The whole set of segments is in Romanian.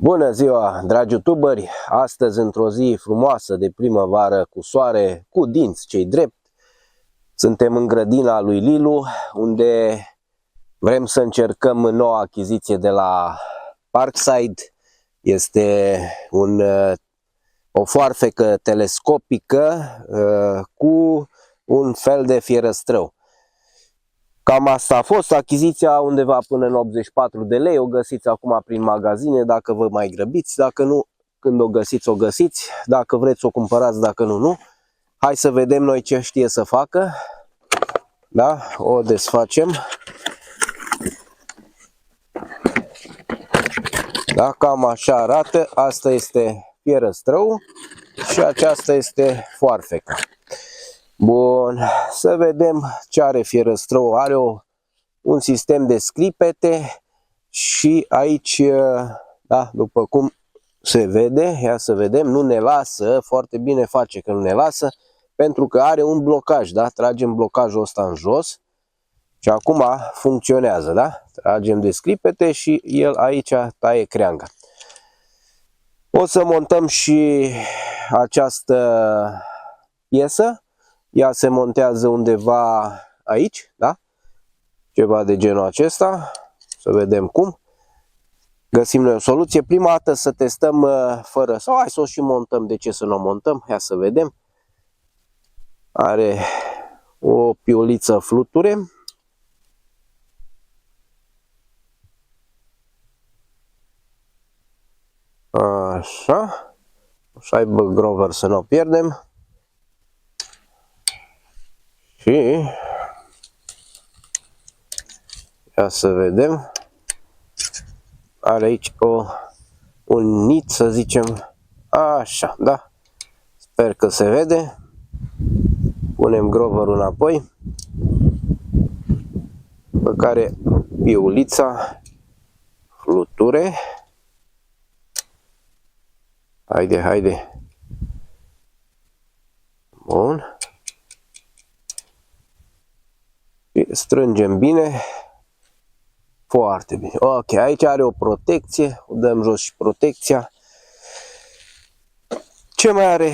Bună ziua, dragi youtuberi! Astăzi, într-o zi frumoasă de primăvară, cu soare, cu dinți cei drept, suntem în grădina lui Lilu, unde vrem să încercăm noua achiziție de la Parkside. Este o foarfecă telescopică cu un fel de fierăstrău. Cam asta a fost achiziția, undeva până în 84 de lei. O găsiți acum prin magazine dacă vă mai grăbiți. Dacă nu, când o găsiți, o găsiți. Dacă vreți, o cumpărați, dacă nu, nu. Hai să vedem noi ce știe să facă. Da? O desfacem. Da? Cam așa arată. Asta este fierăstrău și aceasta este foarfeca. Bun, să vedem ce are fierăstrău. Are un sistem de scripete și aici, da, după cum se vede, ia să vedem, nu ne lasă, foarte bine face că nu ne lasă, pentru că are un blocaj, da? Tragem blocajul ăsta în jos și acum funcționează, da? Tragem de scripete și el aici taie creanga. O să montăm și această piesă. Ea se montează undeva aici, da? Ceva de genul acesta. Să vedem cum. Găsim noi o soluție. Prima dată să testăm fără, sau hai să o și montăm. De ce să nu o montăm? Ia să vedem. Are o piuliță fluture. Așa. Așa aibă Grover să nu o pierdem. Și ia să vedem, are aici un nit, să zicem, așa, da, sper că se vede. Punem Groverul înapoi, pe care piulița fluture. Haide. Bun. Strângem bine, foarte bine. Ok, aici are o protecție, o dăm jos și protecția. Ce mai are?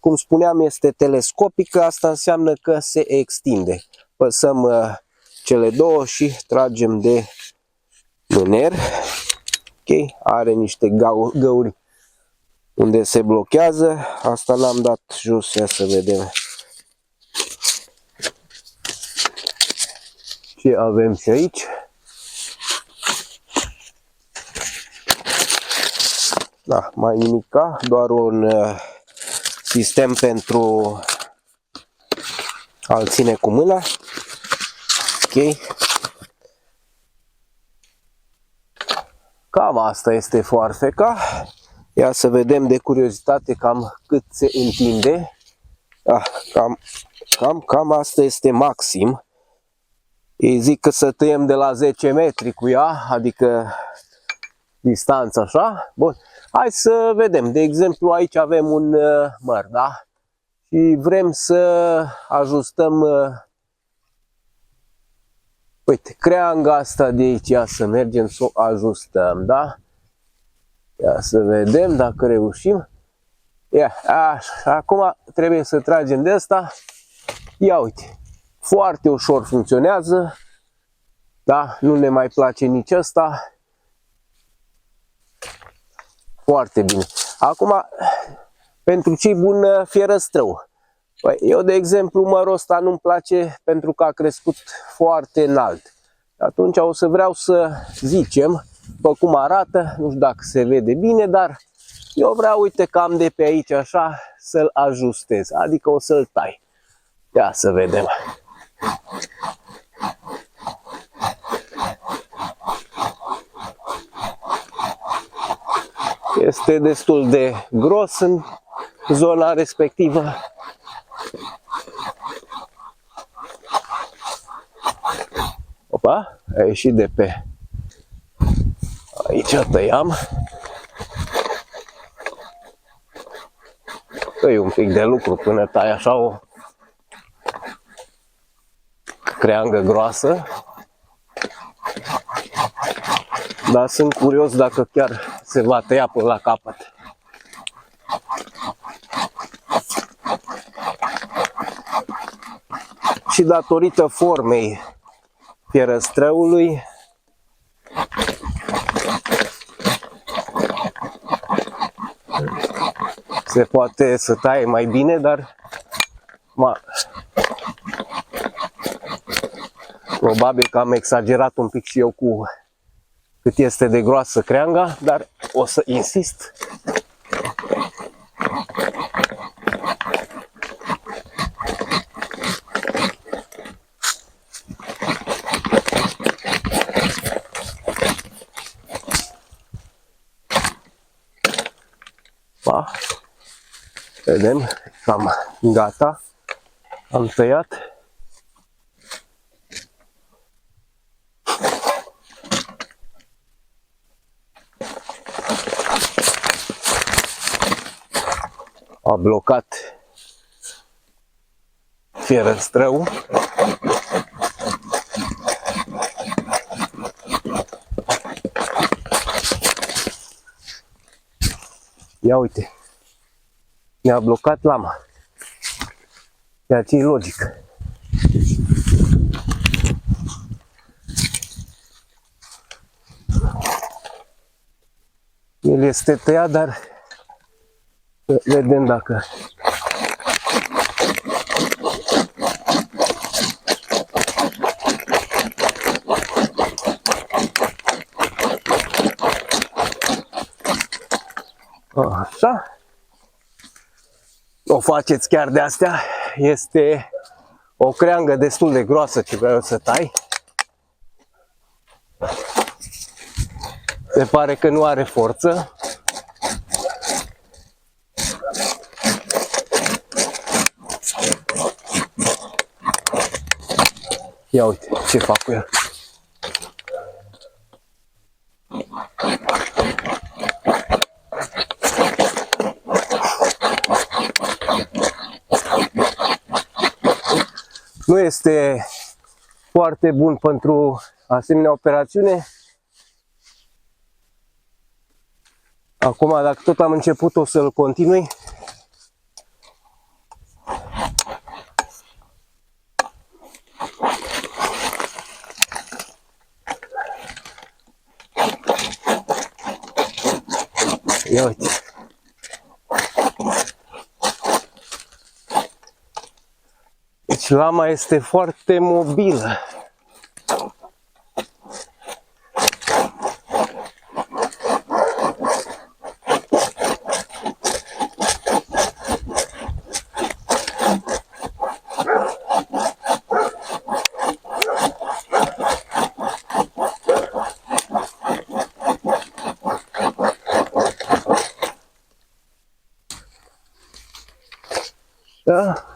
Cum spuneam, este telescopică, asta înseamnă că se extinde. Păsăm cele două și tragem de mâner. Ok, are niște găuri unde se blochează, asta l-am dat jos, ia să vedem. Ce avem și aici? Da, mai nimica, doar un sistem pentru a-l ține cu mâna. Ok. Cam asta este foarfeca. Ia să vedem de curiozitate cam cât se întinde. Da, cam asta este maxim. Ei zic că să tăiem de la 10 metri cu ea, adică distanța așa. Bun, hai să vedem. De exemplu, aici avem un măr, da? Și vrem să ajustăm, uite, creanga asta de aici, să mergem să o ajustăm, da? Ia să vedem dacă reușim. Ia, așa, acum trebuie să tragem de asta. Ia uite. Foarte ușor funcționează, da? Nu ne mai place nici ăsta. Foarte bine. Acum, pentru ce-i bun fierăstrău? Păi, eu, de exemplu, mărul ăsta nu-mi place pentru că a crescut foarte înalt. Atunci o să vreau să zicem, după cum arată, nu știu dacă se vede bine, dar eu vreau, uite, cam de pe aici așa, să-l ajustez, adică o să-l tai. Ia să vedem. Este destul de gros în zona respectivă. Opa, a ieșit de pe aici, tăiam. Tăi un pic de lucru până tai așa o creangă groasă. Dar sunt curios dacă chiar se va tăia până la capăt. Și datorită formei fierăstrăului, se poate să taie mai bine, dar probabil că am exagerat un pic și eu cu cât este de groasă creanga, dar o să insist. Vedem, cam gata, am tăiat. A blocat fierăstrăul. Ia uite. Mi-a blocat lama, ceea ce e logic. El este tăiat, dar vedem dacă așa. O faceți chiar de astea, este o creangă destul de groasă ce vreau să tai. Se pare că nu are forță. Ia uite ce fac cu el. Nu este foarte bun pentru asemenea operațiune. Acum, dacă tot am început, o să-l continui. Ia uite. Deci lama este foarte mobilă. Da?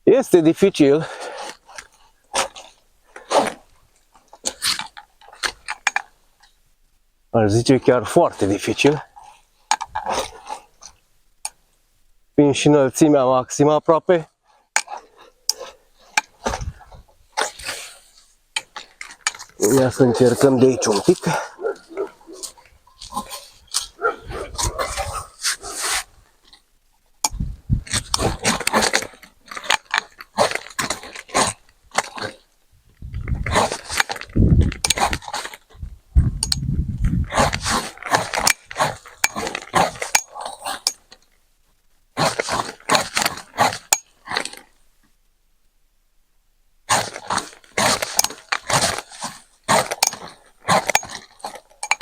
Este dificil. Aș zice chiar foarte dificil. Fiind și înălțimea maximă aproape. Ia să încercăm de aici un pic.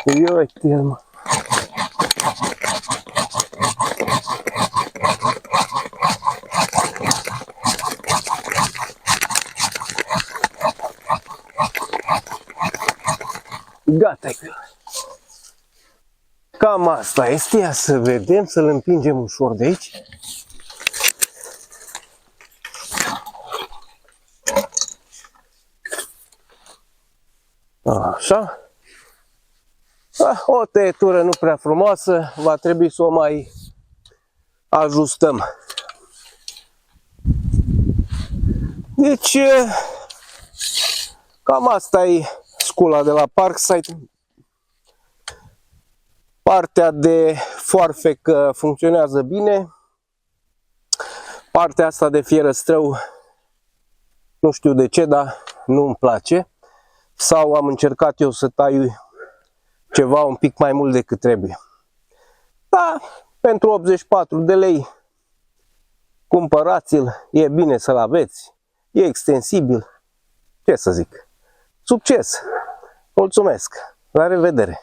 Ia uite-l, mă. Gata-i cu el. Cam asta este, ia să vedem, să-l împingem ușor de aici. Așa. O tăietură nu prea frumoasă, va trebui să o mai ajustăm. Deci, cam asta e scula de la Parkside. Partea de foarfecă funcționează bine. Partea asta de fierăstrău, nu știu de ce, dar nu îmi place. Sau am încercat eu să tai ceva un pic mai mult decât trebuie. Da, pentru 84 de lei cumpărați-l, e bine să-l aveți, e extensibil. Ce să zic? Succes! Mulțumesc! La revedere!